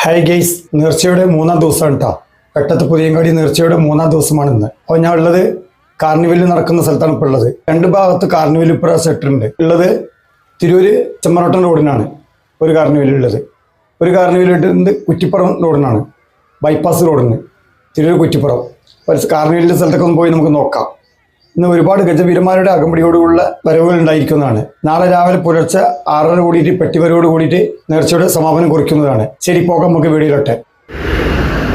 Hi guys, നേർച്ചയുടെ മൂന്നാം ദിവസമാണ് കേട്ടോ. വെട്ടത്ത് പുതിയങ്ങാടി നേർച്ചയുടെ മൂന്നാം ദിവസമാണ് ഇന്ന്. അപ്പോൾ ഞാൻ ഉള്ളത് കാർണിവലിൽ നടക്കുന്ന സ്ഥലത്താണ് ഇപ്പോൾ ഉള്ളത്. രണ്ട് ഭാഗത്ത് കാർണിവൽ ഇപ്രാവശ്യം ഇട്ടിട്ടുണ്ട്. ഉള്ളത് തിരൂര് ചെമ്മറോട്ടൻ റോഡിനാണ് ഒരു കാർണിവലുള്ളത്. ഒരു കാർണിവൽ ഇട്ടിട്ടുണ്ട് കുറ്റിപ്പുറം റോഡിനാണ്, ബൈപ്പാസ് റോഡിന് തിരൂര് കുറ്റിപ്പുറം. കാർണിവലിൻ്റെ സ്ഥലത്തൊക്കെ ഒന്ന് പോയി നമുക്ക് നോക്കാം. ഇന്ന് ഒരുപാട് ഗജവീരന്മാരുടെ അകമ്പടിയോടുള്ള വരവുകൾ ഉണ്ടായിരിക്കുന്നതാണ്. നാളെ രാവിലെ പുലർച്ചെ 6:30 കൂടിയിട്ട് പെട്ടിവരവോട് കൂടിയിട്ട് നേർച്ചയുടെ സമാപനം കുറിക്കുന്നതാണ്. ശരി, പോകാം നമുക്ക് വീഡിയോയിലോട്ടെ.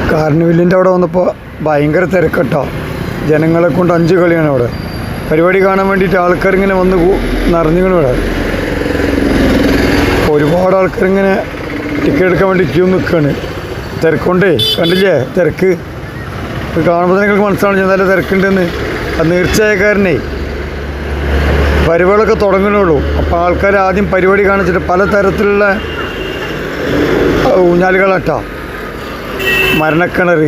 കാർണിവലിൻ്റെ അവിടെ വന്നപ്പോൾ ഭയങ്കര തിരക്കട്ടോ. ജനങ്ങളെ കൊണ്ട് 5 കളിയാണ് അവിടെ. പരിപാടി കാണാൻ വേണ്ടിയിട്ട് ആൾക്കാരിങ്ങനെ വന്ന് നിറഞ്ഞിങ്ങനെ ഇവിടെ. ഒരുപാട് ആൾക്കാരിങ്ങനെ ടിക്കറ്റ് എടുക്കാൻ വേണ്ടി ക്യൂ നിൽക്കുകയാണ്. തിരക്കൊണ്ടേ, കണ്ടില്ലേ തിരക്ക്? കാണുമ്പോൾ നിങ്ങൾക്ക് മനസ്സിലാണ് നല്ല തിരക്കുണ്ടെന്ന്. അത് നേർച്ചയായക്കാരനെ പരിപാടികളൊക്കെ തുടങ്ങണുള്ളൂ. അപ്പോൾ ആൾക്കാർ ആദ്യം പരിപാടി കാണിച്ചിട്ട് പല തരത്തിലുള്ള ഊഞ്ഞാലുകളാട്ടാ, മരണക്കിണർ,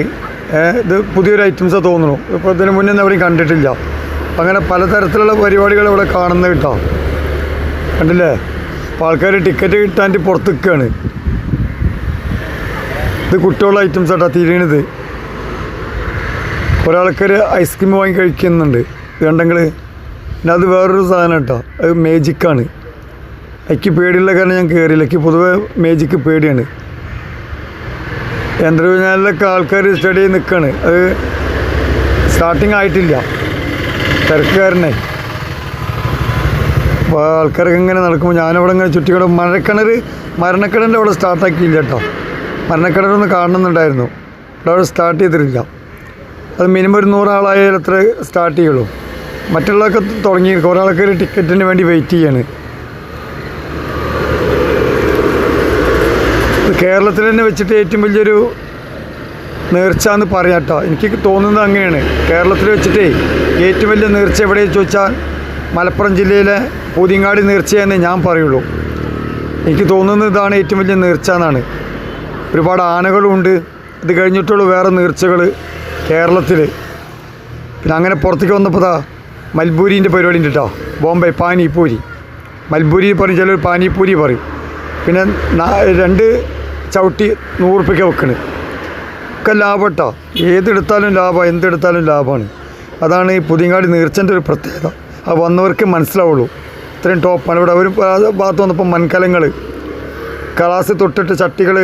ഇത് പുതിയൊരു ഐറ്റംസാണ് തോന്നുന്നു. ഇപ്പോൾ ഇതിന് മുന്നേ എവിടെയും കണ്ടിട്ടില്ല. അങ്ങനെ പലതരത്തിലുള്ള പരിപാടികൾ ഇവിടെ കാണുന്നത് കേട്ടോ. കണ്ടില്ലേ? അപ്പോൾ ആൾക്കാർ ടിക്കറ്റ് കിട്ടാൻ പുറത്ത് നിൽക്കുകയാണ്. ഇത് കുട്ടികളുടെ ഐറ്റംസ് ആട്ടാ തിരിയണത്. ഒരാൾക്കാർ ഐസ്ക്രീം വാങ്ങി കഴിക്കുന്നുണ്ട്, കണ്ടെങ്കിൽ. പിന്നെ അത് വേറൊരു സാധനം കേട്ടോ, അത് മേജിക്കാണ്. എനിക്ക് പേടിയുള്ള കാരണം ഞാൻ കയറിയില്ല. എനിക്ക് പൊതുവെ മേജിക്ക് പേടിയാണ്. യന്ത്രവിജ്ഞാനിലൊക്കെ ആൾക്കാർ സ്റ്റഡി ചെയ്ത് നിൽക്കുകയാണ്. അത് സ്റ്റാർട്ടിങ് ആയിട്ടില്ല, തിരക്കുകാരനെ. അപ്പോൾ ആൾക്കാരൊക്കെ ഇങ്ങനെ നടക്കുമ്പോൾ ഞാനവിടെ ഇങ്ങനെ ചുറ്റിക്കൂടെ മരണക്കിണറിൻ്റെ അവിടെ സ്റ്റാർട്ടാക്കിയില്ല കേട്ടോ. മരണക്കിണറൊന്ന് കാണുന്നുണ്ടായിരുന്നു, അവിടെ സ്റ്റാർട്ട് ചെയ്തിട്ടില്ല. അത് മിനിമം ഒരു 100 ആളായാലും എത്ര സ്റ്റാർട്ട് ചെയ്യുള്ളൂ. മറ്റുള്ളതൊക്കെ തുടങ്ങിയിരിക്കും. ഒരാൾക്ക് ഒരു ടിക്കറ്റിന് വേണ്ടി വെയിറ്റ് ചെയ്യാണ്. കേരളത്തിൽ തന്നെ വെച്ചിട്ട് ഏറ്റവും വലിയൊരു നേർച്ച എന്ന് പറയാം കേട്ടോ. എനിക്ക് തോന്നുന്നത് അങ്ങനെയാണ്. കേരളത്തിൽ വെച്ചിട്ടേ ഏറ്റവും വലിയ നേർച്ച എവിടെയെന്ന് ചോദിച്ചാൽ മലപ്പുറം ജില്ലയിലെ പുതിയങ്ങാടി നേർച്ചയെന്നേ ഞാൻ പറയുള്ളൂ. എനിക്ക് തോന്നുന്നത് ഇതാണ് ഏറ്റവും വലിയ നേർച്ച എന്നാണ്. ഒരുപാട് ആനകളുണ്ട്. ഇത് കഴിഞ്ഞിട്ടുള്ളൂ വേറെ നേർച്ചകൾ കേരളത്തിൽ. പിന്നെ അങ്ങനെ പുറത്തേക്ക് വന്നപ്പോൾ മൽബൂരിൻ്റെ പരിപാടി ഉണ്ട് കേട്ടോ. ബോംബെ പാനിപൂരി, മൽബൂരി പറയും, ചിലർ പാനിപൂരി പറയും. പിന്നെ 2 ചവിട്ടി 100 രൂപയ്ക്ക് വെക്കണ്. ഒക്കെ ലാഭം കേട്ടോ. ഏതെടുത്താലും ലാഭമാണ്, എന്തെടുത്താലും ലാഭമാണ്. അതാണ് ഈ പുതിയങ്ങാടി നേർച്ചൻ്റെ ഒരു പ്രത്യേകത. അത് വന്നവർക്ക് മനസ്സിലാവുള്ളൂ. ഇത്രയും ടോപ്പാണ് ഇവിടെ. ഒരു ഭാഗത്ത് വന്നപ്പോൾ മൺകലങ്ങൾ, ഗ്ലാസ് തൊട്ടിട്ട് ചട്ടികൾ,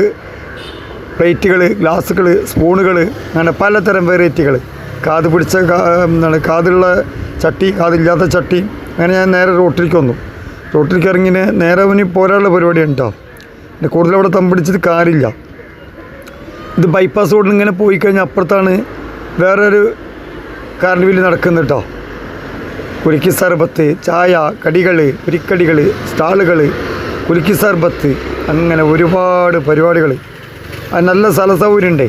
പ്ലേറ്റുകൾ, ഗ്ലാസ്സുകൾ, സ്പൂണുകൾ, അങ്ങനെ പലതരം വെറൈറ്റികൾ. കാത് പിടിച്ച കാതുള്ള ചട്ടി, കാതില്ലാത്ത ചട്ടി. അങ്ങനെ ഞാൻ നേരെ റോട്ടിലേക്ക് വന്നു. റോട്ടിലേക്ക് ഇറങ്ങി നേരെ അവന് പോരാനുള്ള പരിപാടിയാണ് കേട്ടോ. പിന്നെ കൂടുതൽ അവിടെ തമ്പിടിച്ചിട്ട് കാര്യമില്ല. ഇത് ബൈപ്പാസ് റോഡിൽ ഇങ്ങനെ പോയി കഴിഞ്ഞാൽ അപ്പുറത്താണ് വേറൊരു കാർണിവൽ നടക്കുന്നത് കേട്ടോ. കുലുക്കി സർബത്ത്, ചായ, കടികൾ, പൊരിക്കടികൾ, സ്റ്റാളുകൾ, കുലുക്കി സർബത്ത്, അങ്ങനെ ഒരുപാട് പരിപാടികൾ. അത് നല്ല സ്ഥല സൗകര്യമുണ്ടേ.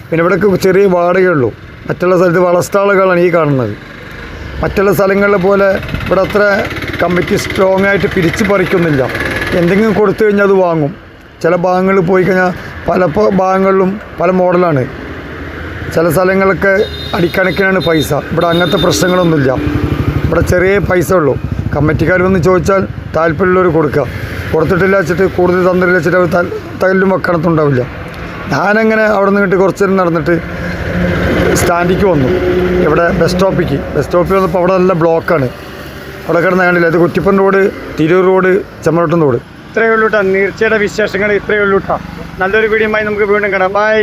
പിന്നെ ഇവിടെയൊക്കെ ചെറിയ വാടകയുള്ളൂ. മറ്റുള്ള സ്ഥലത്ത് വളസ്റ്റാളുകളാണ് ഈ കാണുന്നത്. മറ്റുള്ള സ്ഥലങ്ങളിലെ പോലെ ഇവിടെ അത്ര കമ്മിറ്റി സ്ട്രോങ് ആയിട്ട് പിരിച്ച് പറിക്കുന്നില്ല. എന്തെങ്കിലും കൊടുത്തു കഴിഞ്ഞാൽ അത് വാങ്ങും. ചില ഭാഗങ്ങളിൽ പോയി കഴിഞ്ഞാൽ പല ഭാഗങ്ങളിലും പല മോഡലാണ്. ചില സ്ഥലങ്ങളൊക്കെ അടിക്കണക്കിനാണ് പൈസ. ഇവിടെ അങ്ങനത്തെ പ്രശ്നങ്ങളൊന്നുമില്ല. ഇവിടെ ചെറിയ പൈസ ഉള്ളൂ. കമ്മിറ്റിക്കാർ വന്ന് ചോദിച്ചാൽ താല്പര്യമുള്ളവർ കൊടുക്കുക. കൊടുത്തിട്ടില്ല വെച്ചിട്ട് കൂടുതൽ തന്നില്ല വെച്ചിട്ട് അവർ തല്ലും വെക്കണത്തുണ്ടാവില്ല. ഞാനങ്ങനെ അവിടെ നിന്നിട്ട് കുറച്ച് നേരം നടന്നിട്ട് സ്റ്റാൻഡിലേക്ക് വന്നു. ഇവിടെ ബസ് സ്റ്റോപ്പിൽ വന്നപ്പോൾ അവിടെ നല്ല ബ്ലോക്കാണ്. അവിടെ കിടന്ന് കണ്ടില്ല. ഇത് Kuttippuram road, Tirur road, Chemmarottan road. ഇത്രയേ ഉള്ളൂ കേട്ടോ. നേർച്ചയുടെ വിശേഷങ്ങൾ ഇത്രയേ ഉള്ളൂ കേട്ടോ. നല്ലൊരു വീഡിയോയുമായി നമുക്ക് വീണ്ടും കാണാം. ബൈ.